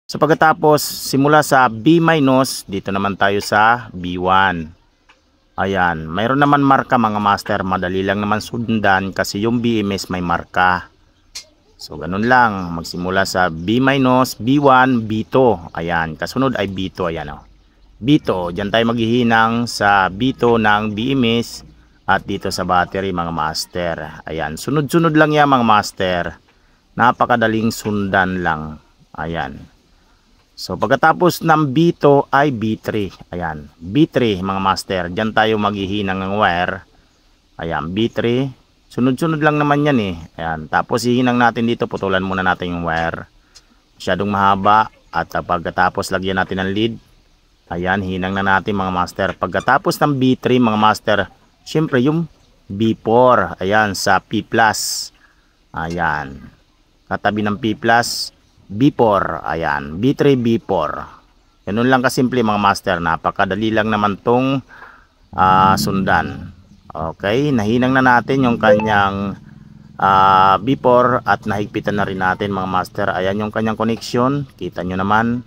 So pagkatapos simula sa B minus, dito naman tayo sa B1. Ayan, mayroon naman marka mga master, madali lang naman sundan kasi yung BMS may marka. So ganun lang, magsimula sa B minus, B1, B2. Ayan, kasunod ay B2, ayan o. B2, dyan tayo maghihinang sa B2 ng BMS at dito sa battery mga master. Ayan, sunod-sunod lang yan mga master. Napakadaling sundan lang. Ayan. So pagkatapos ng B2 ay B3. Ayan, B3 mga master. Diyan tayo maghihinang ng wire. Ayan, B3. Sunod-sunod lang naman yan eh. Ayan, tapos hihinang natin dito. Putulan muna natin yung wire. Masyadong mahaba. At pagkatapos lagyan natin ng lead. Ayan, hinang na natin mga master. Pagkatapos ng B3 mga master, syempre yung B4. Ayan, sa P+. Ayan. Katabi ng P+. B4, ayan, B3, B4. Ganun lang kasimple mga master, napakadali lang naman tong sundan. Okay, nahinang na natin yung kanyang B4 at nahigpitan na rin natin mga master. Ayan yung kanyang connection, kita nyo naman.